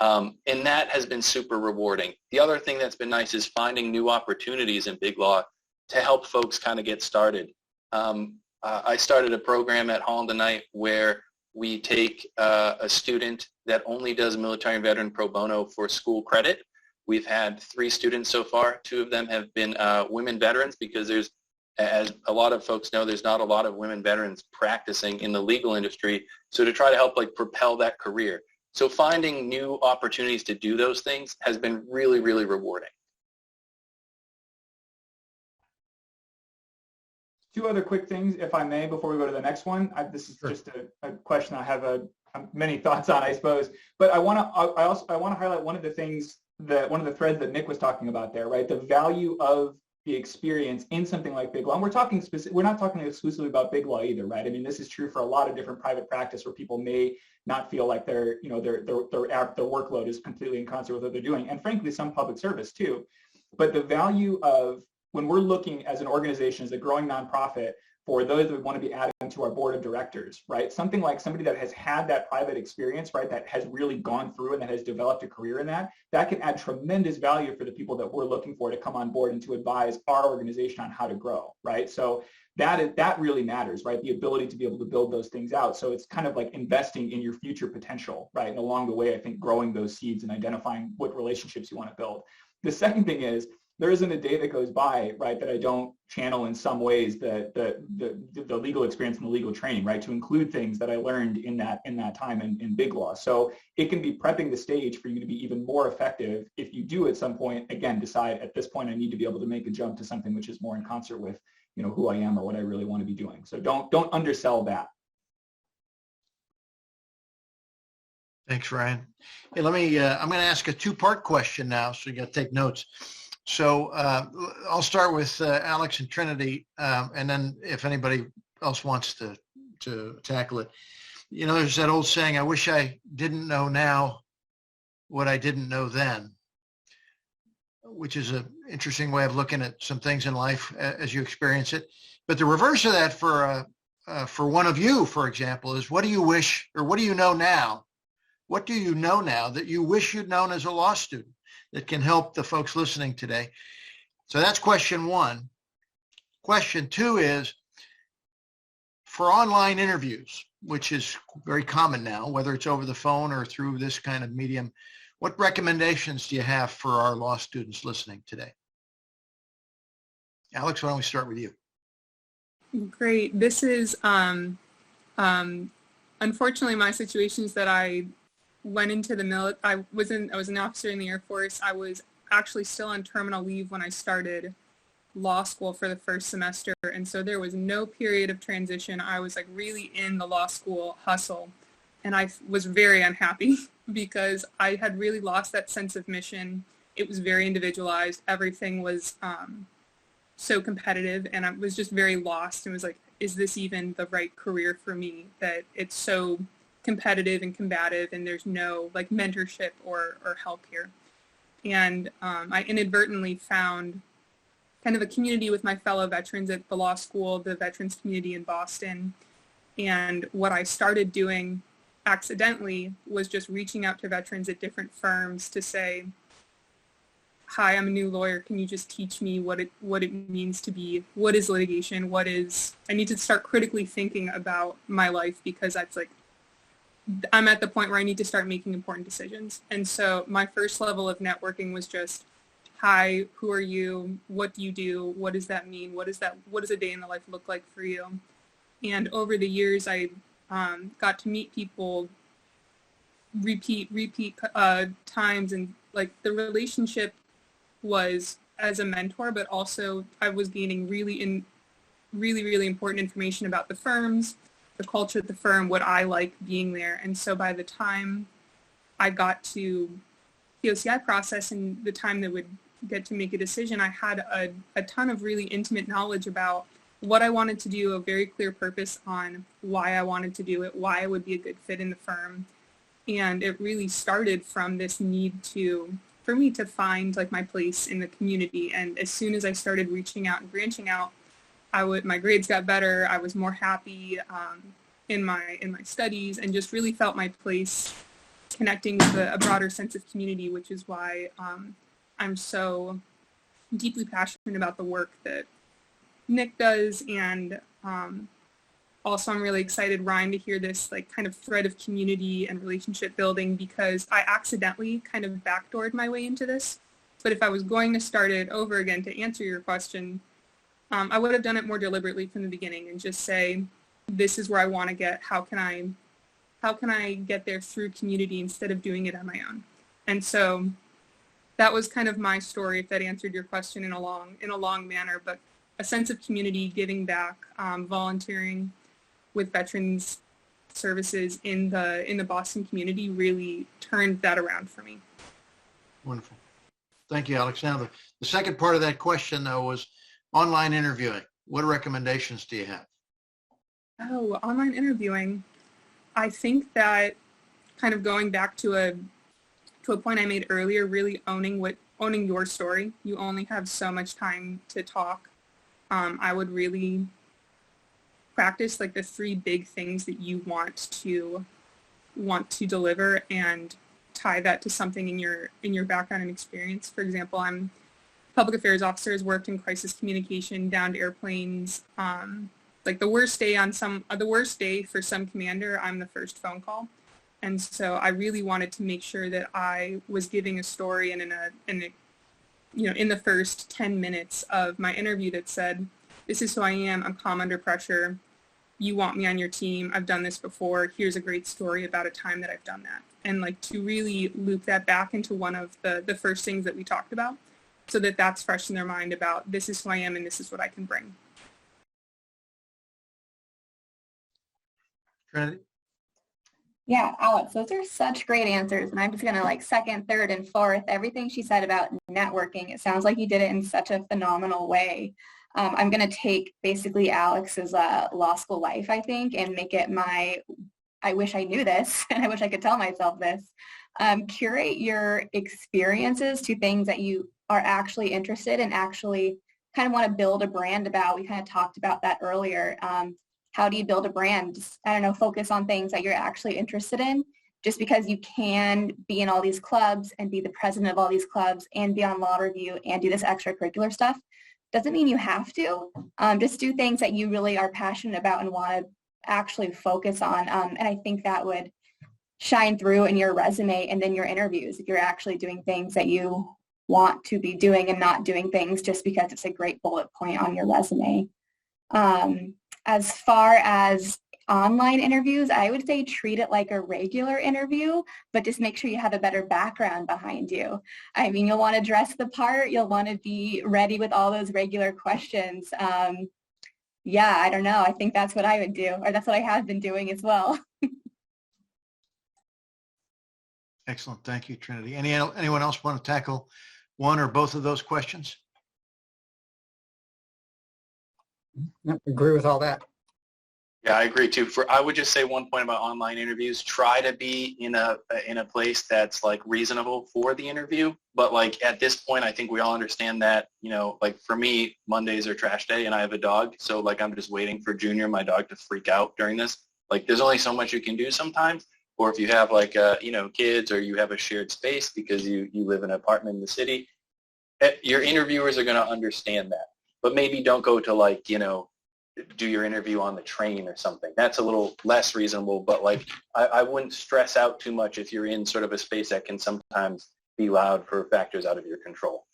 And that has been super rewarding. The other thing that's been nice is finding new opportunities in Big Law to help folks kind of get started. I started a program at Holland where we take a student that only does military and veteran pro bono for school credit. We've had 3 students so far. 2 of them have been women veterans because there's, as a lot of folks know, there's not a lot of women veterans practicing in the legal industry. So to try to help propel that career. So finding new opportunities to do those things has been really, really rewarding. 2 other quick things, if I may, before we go to the next one. This is just a question I have many thoughts on, I suppose. But I want to highlight one of the things one of the threads that Nick was talking about there, right? The value of the experience in something like Big Law. And we're not talking exclusively about Big Law either, right? I mean, this is true for a lot of different private practice where people may not feel like their workload is completely in concert with what they're doing, and frankly, some public service too. But the value of when we're looking as an organization, as a growing nonprofit, for those that want to be added to our board of directors, right? Something like somebody that has had that private experience, right, that has really gone through and that has developed a career in that can add tremendous value for the people that we're looking for to come on board and to advise our organization on how to grow, right? So that really matters, right? The ability to be able to build those things out. So it's kind of like investing in your future potential, right? And along the way, I think growing those seeds and identifying what relationships you want to build. The second thing is, there isn't a day that goes by, right, that I don't channel in some ways the legal experience and the legal training, right, to include things that I learned in that time in Big Law. So it can be prepping the stage for you to be even more effective if you do at some point, again, decide at this point I need to be able to make a jump to something which is more in concert with, who I am or what I really want to be doing. So don't undersell that. Thanks, Ryan. Hey, I'm going to ask a 2-part question now, so you got to take notes. So I'll start with Alex and Trinity, and then if anybody else wants to tackle it. There's that old saying, I wish I didn't know now what I didn't know then, which is an interesting way of looking at some things in life as you experience it. But the reverse of that for one of you, for example, is what do you wish, or what do you know now? What do you know now that you wish you'd known as a law student that can help the folks listening today? So that's question 1. Question 2 is, for online interviews, which is very common now, whether it's over the phone or through this kind of medium, what recommendations do you have for our law students listening today? Alex, why don't we start with you? Great. This is unfortunately my situation is that I went into the military. I was an officer in the Air Force. I was actually still on terminal leave when I started law school for the first semester, and so there was no period of transition. I was really in the law school hustle, and I was very unhappy because I had really lost that sense of mission. It was very individualized. Everything was so competitive, and I was just very lost and was like, is this even the right career for me, that it's so competitive and combative and there's no mentorship or help here. And I inadvertently found kind of a community with my fellow veterans at the law school, the veterans community in Boston. And what I started doing accidentally was just reaching out to veterans at different firms to say, hi, I'm a new lawyer. Can you just teach me what it means to be, what is litigation? I need to start critically thinking about my life, because that's I'm at the point where I need to start making important decisions. And so my first level of networking was just, hi, who are you? What do you do? What does that mean? What does a day in the life look like for you? And over the years, I got to meet people repeat times, and the relationship was as a mentor, but also I was gaining really really, really important information about the firms, the culture of the firm, what I like being there. And so by the time I got to the OCI process and the time that would get to make a decision, I had a ton of really intimate knowledge about what I wanted to do, a very clear purpose on why I wanted to do it, why I would be a good fit in the firm. And it really started from this need for me to find like my place in the community. And as soon as I started reaching out and branching out, my grades got better. I was more happy in my studies and just really felt my place connecting with a broader sense of community, which is why I'm so deeply passionate about the work that Nick does. And also I'm really excited, Ryan, to hear this like kind of thread of community and relationship building, because I accidentally kind of backdoored my way into this. But if I was going to start it over again to answer your question, I would have done it more deliberately from the beginning and just say, this is where I want to get. How can I get there through community instead of doing it on my own? And so that was kind of my story, if that answered your question in a long manner, but a sense of community, giving back, volunteering with veterans services in the Boston community really turned that around for me. Wonderful. Thank you, Alex. Now, the second part of that question, though, was online interviewing. What recommendations do you have? Oh, online interviewing. I think that kind of going back to a point I made earlier, really owning your story. You only have so much time to talk. I would really practice like the 3 big things that you want to deliver and tie that to something in your background and experience. For example, I'm a public affairs officer, has worked in crisis communication, downed airplanes. Like the worst day for some commander, I'm the first phone call. And so I really wanted to make sure that I was giving a story and in the first 10 minutes of my interview that said, this is who I am, I'm calm under pressure, you want me on your team, I've done this before, here's a great story about a time that I've done that. And like to really loop that back into one of the first things that we talked about so that that's fresh in their mind about this is who I am and this is what I can bring. Trinity? Yeah, Alex, those are such great answers. And I'm just going to like second, third, and fourth, everything she said about networking. It sounds like you did it in such a phenomenal way. I'm going to take basically Alex's law school life, I think, and make it I wish I knew this and I wish I could tell myself this. Curate your experiences to things that you are actually interested in, actually kind of want to build a brand about. We kind of talked about that earlier. How do you build a brand? Just, I don't know, focus on things that you're actually interested in. Just because you can be in all these clubs and be the president of all these clubs and be on law review and do this extracurricular stuff doesn't mean you have to. Just do things that you really are passionate about and want to actually focus on. And I think that would shine through in your resume and then your interviews if you're actually doing things that you want to be doing and not doing things just because it's a great bullet point on your resume. As far as online interviews, I would say treat it like a regular interview, but just make sure you have a better background behind you. I mean, you'll want to dress the part. You'll want to be ready with all those regular questions. Yeah, I don't know. I think that's what I would do, or that's what I have been doing as well. Excellent. Thank you, Trinity. Anyone else want to tackle one or both of those questions? Yep, agree with all that. Yeah, I agree too. I would just say one point about online interviews, try to be in a place that's like reasonable for the interview. But like at this point, I think we all understand that, like for me, Mondays are trash day and I have a dog. So like I'm just waiting for Junior, my dog, to freak out during this. Like there's only so much you can do sometimes. Or if you have like, kids or you have a shared space because you live in an apartment in the city, your interviewers are going to understand that. But maybe don't go to like, do your interview on the train or something. That's a little less reasonable, but like I wouldn't stress out too much if you're in sort of a space that can sometimes be loud for factors out of your control.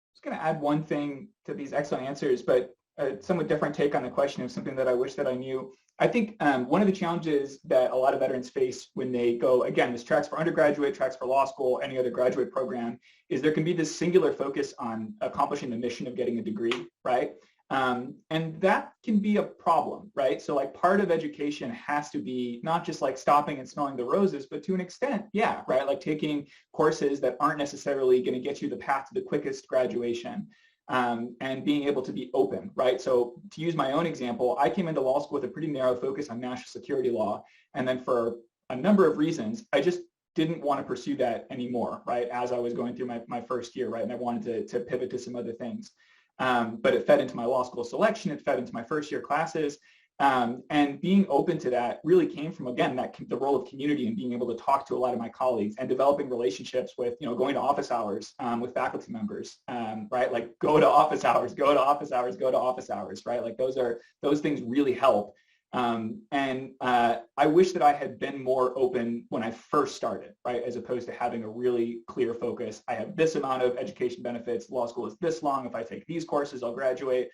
I'm just going to add one thing to these excellent answers, but a somewhat different take on the question of something that I wish that I knew. I think one of the challenges that a lot of veterans face when they go, again, this tracks for undergraduate, tracks for law school, any other graduate program, is there can be this singular focus on accomplishing the mission of getting a degree, right? And that can be a problem, right? So like part of education has to be not just like stopping and smelling the roses, but to an extent, yeah, right? Like taking courses that aren't necessarily going to get you the path to the quickest graduation, and being able to be open, right? So to use my own example, I came into law school with a pretty narrow focus on national security law. And then for a number of reasons, I just didn't want to pursue that anymore, right? As I was going through my first year, right? And I wanted to pivot to some other things. But it fed into my law school selection. It fed into my first year classes. And being open to that really came from, again, the role of community and being able to talk to a lot of my colleagues and developing relationships with, going to office hours with faculty members, right? Like go to office hours, go to office hours, go to office hours, right? Like those things really help. I wish that I had been more open when I first started, right? As opposed to having a really clear focus. I have this amount of education benefits. Law school is this long. If I take these courses, I'll graduate.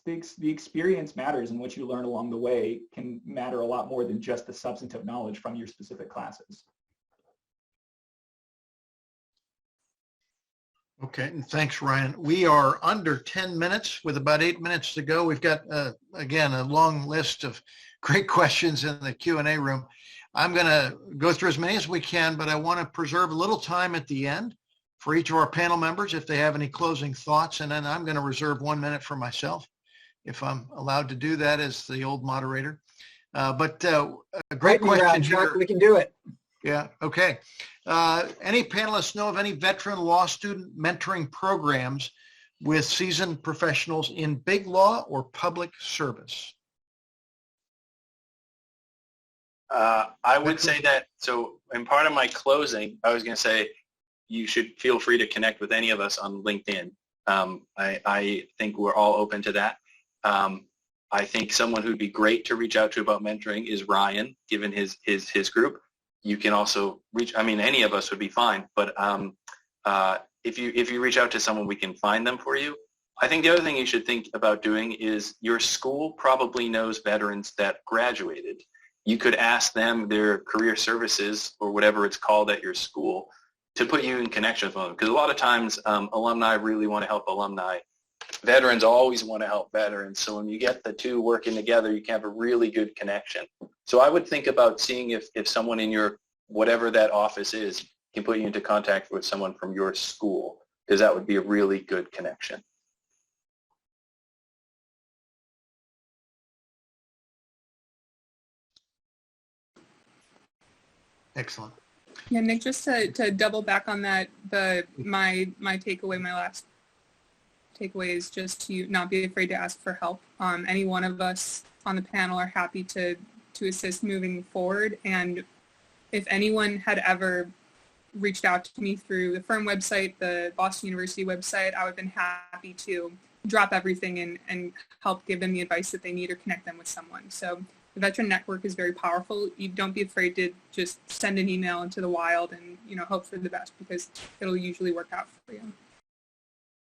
The experience matters, and what you learn along the way can matter a lot more than just the substantive knowledge from your specific classes. Okay, and thanks, Ryan. We are under 10 minutes with about 8 minutes to go. We've got, again, a long list of great questions in the Q&A room. I'm going to go through as many as we can, but I want to preserve a little time at the end for each of our panel members if they have any closing thoughts, and then I'm going to reserve 1 minute for myself, if I'm allowed to do that as the old moderator. A great question, Chuck. We can do it. Yeah, okay. Any panelists know of any veteran law student mentoring programs with seasoned professionals in big law or public service? I would say that, so in part of my closing, I was going to say you should feel free to connect with any of us on LinkedIn. I think we're all open to that. I think someone who'd be great to reach out to about mentoring is Ryan, given his group. You can also reach, any of us would be fine, but if you reach out to someone, we can find them for you. I think the other thing you should think about doing is your school probably knows veterans that graduated. You could ask them their career services or whatever it's called at your school to put you in connection with them. Because a lot of times alumni really want to help alumni. Veterans always want to help veterans. So when you get the two working together, you can have a really good connection. So I would think about seeing if someone in your, whatever that office is, can put you into contact with someone from your school, because that would be a really good connection. Excellent. Yeah, Nick, just to double back on that, my takeaway, my last takeaway is just to not be afraid to ask for help. Any one of us on the panel are happy to assist moving forward. And if anyone had ever reached out to me through the firm website, the Boston University website, I would have been happy to drop everything and help give them the advice that they need or connect them with someone. So the veteran network is very powerful. You don't be afraid to just send an email into the wild and hope for the best, because it'll usually work out for you.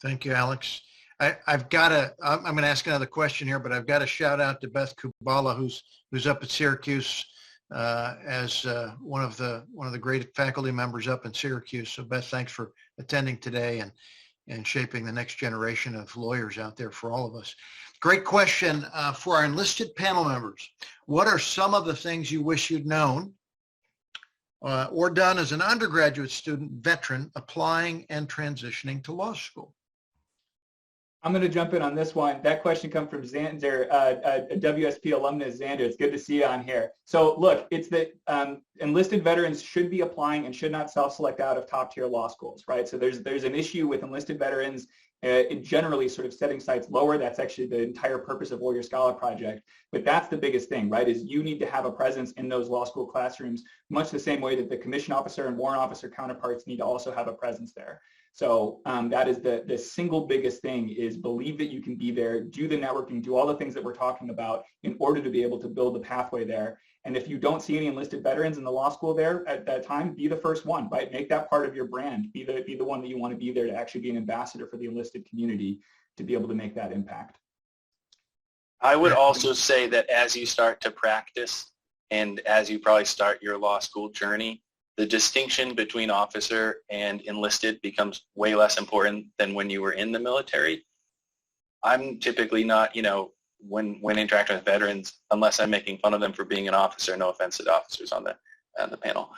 Thank you, Alex. I'm going to ask another question here, but I've got to shout out to Beth Kubala, who's up at Syracuse as one of the great faculty members up in Syracuse. So Beth, thanks for attending today and shaping the next generation of lawyers out there for all of us. Great question for our enlisted panel members. What are some of the things you wish you'd known or done as an undergraduate student veteran applying and transitioning to law school? I'm going to jump in on this one. That question comes from Xander, a WSP alumnus. Xander, it's good to see you on here. So look, it's that enlisted veterans should be applying and should not self-select out of top-tier law schools, right? So there's an issue with enlisted veterans in generally sort of setting sights lower. That's actually the entire purpose of Warrior Scholar Project. But that's the biggest thing, right, is you need to have a presence in those law school classrooms, much the same way that the commission officer and warrant officer counterparts need to also have a presence there. So that is the single biggest thing, is believe that you can be there, do the networking, do all the things that we're talking about in order to be able to build the pathway there. And if you don't see any enlisted veterans in the law school there at that time, be the first one, right? Make that part of your brand. Be the one that you want to be there to actually be an ambassador for the enlisted community to be able to make that impact. I would also say that as you start to practice and as you probably start your law school journey, the distinction between officer and enlisted becomes way less important than when you were in the military. I'm typically not, when interacting with veterans, unless I'm making fun of them for being an officer. No offense to the officers on the panel.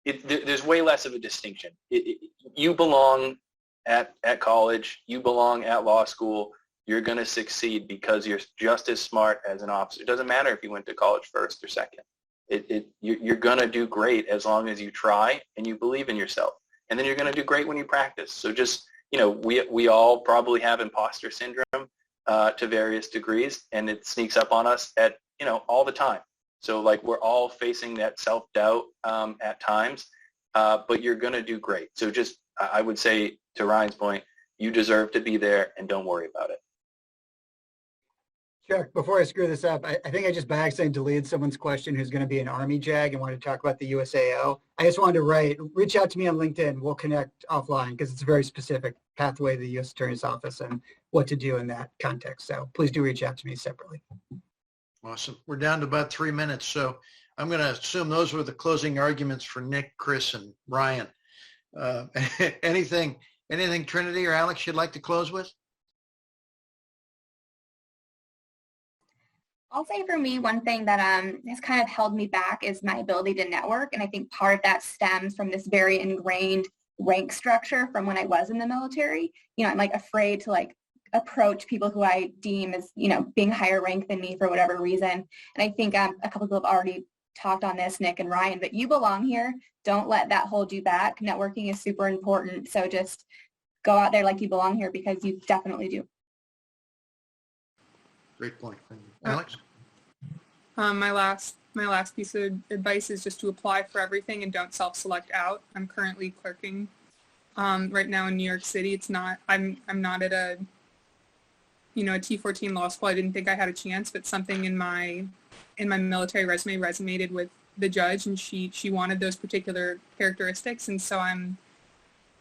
There's way less of a distinction. You belong at college. You belong at law school. You're going to succeed because you're just as smart as an officer. It doesn't matter if you went to college first or second. You're going to do great as long as you try and you believe in yourself. And then you're going to do great when you practice. So just, we all probably have imposter syndrome to various degrees, and it sneaks up on us at, all the time. So like we're all facing that self-doubt at times, but you're going to do great. So just, I would say to Ryan's point, you deserve to be there and don't worry about it. Chuck, before I screw this up, I think I just by accident deleted someone's question who's going to be an Army JAG and wanted to talk about the USAO. I just wanted to reach out to me on LinkedIn. We'll connect offline because it's a very specific pathway to the U.S. Attorney's Office and what to do in that context. So please do reach out to me separately. Awesome. We're down to about 3 minutes. So I'm going to assume those were the closing arguments for Nick, Chris, and Ryan. Anything Trinity or Alex you'd like to close with? I'll say for me, one thing that has kind of held me back is my ability to network. And I think part of that stems from this very ingrained rank structure from when I was in the military. I'm like afraid to like approach people who I deem as, being higher rank than me for whatever reason. And I think a couple of people have already talked on this, Nick and Ryan, but you belong here. Don't let that hold you back. Networking is super important. So just go out there like you belong here because you definitely do. Great point. Thank you. Alex? My last piece of advice is just to apply for everything and don't self-select out. I'm currently clerking right now in New York City. I'm not at a T14 law school. I didn't think I had a chance, but something in my military resume resonated with the judge, and she wanted those particular characteristics. And so I'm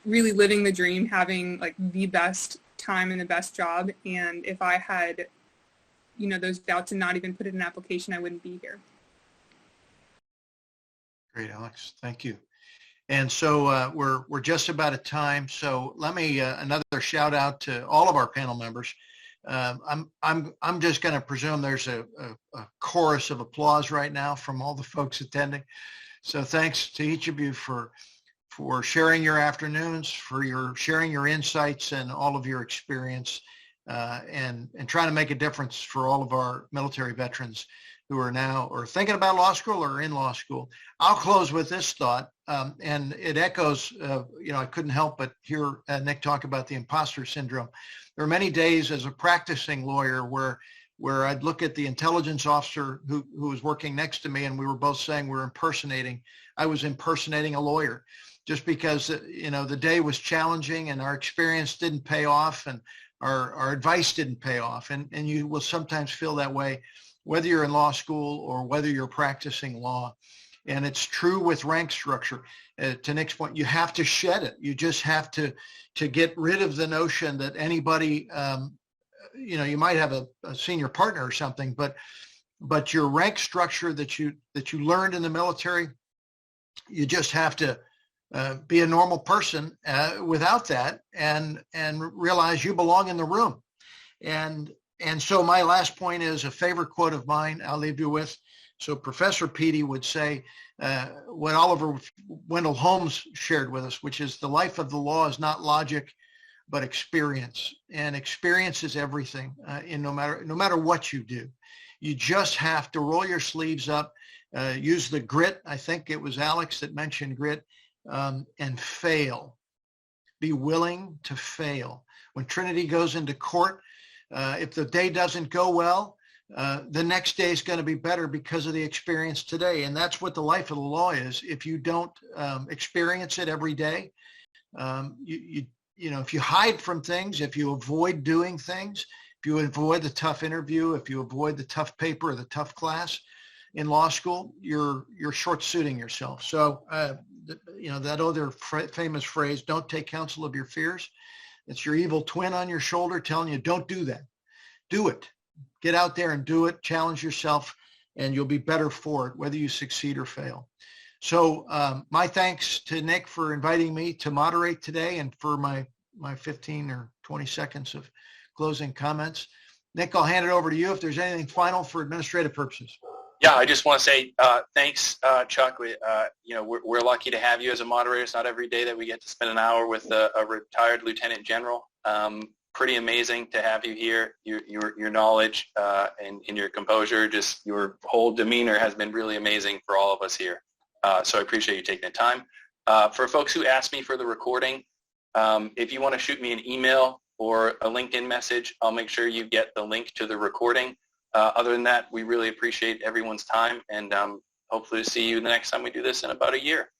really living the dream, having like the best time and the best job. And if I had those doubts and not even put it in an application, I wouldn't be here. Great, Alex. Thank you. And so we're just about at time. So let me another shout out to all of our panel members. I'm just going to presume there's a chorus of applause right now from all the folks attending. So thanks to each of you for sharing your afternoons, for sharing your insights and all of your experience. And trying to make a difference for all of our military veterans who are now or thinking about law school or in law school. I'll close with this thought, and it echoes, I couldn't help but hear Nick talk about the imposter syndrome. There are many days as a practicing lawyer where I'd look at the intelligence officer who was working next to me, and we were both saying I was impersonating a lawyer just because, the day was challenging and our experience didn't pay off and our advice didn't pay off. And you will sometimes feel that way, whether you're in law school or whether you're practicing law. And it's true with rank structure. To Nick's point, you have to shed it. You just have to get rid of the notion that anybody, you might have a senior partner or something, but your rank structure that you learned in the military, you just have to be a normal person without that and realize you belong in the room. And so my last point is a favorite quote of mine I'll leave you with. So Professor Pede would say what Oliver Wendell Holmes shared with us, which is the life of the law is not logic, but experience. And experience is everything no matter what you do. You just have to roll your sleeves up, use the grit. I think it was Alex that mentioned grit. And fail. Be willing to fail. When Trinity goes into court, if the day doesn't go well, the next day is going to be better because of the experience today. And that's what the life of the law is. If you don't experience it every day, if you hide from things, if you avoid doing things, if you avoid the tough interview, if you avoid the tough paper or the tough class in law school, you're short-suiting yourself. So, that other famous phrase, don't take counsel of your fears. It's your evil twin on your shoulder telling you, don't do that. Do it. Get out there and do it. Challenge yourself, and you'll be better for it, whether you succeed or fail. So my thanks to Nick for inviting me to moderate today and for my my 15 or 20 seconds of closing comments. Nick, I'll hand it over to you if there's anything final for administrative purposes. Yeah, I just want to say thanks, Chuck. We're lucky to have you as a moderator. It's not every day that we get to spend an hour with a retired lieutenant general. Pretty amazing to have you here. Your knowledge and your composure, just your whole demeanor has been really amazing for all of us here. So I appreciate you taking the time. For folks who asked me for the recording, if you want to shoot me an email or a LinkedIn message, I'll make sure you get the link to the recording. Other than that, we really appreciate everyone's time, and hopefully see you the next time we do this in about a year.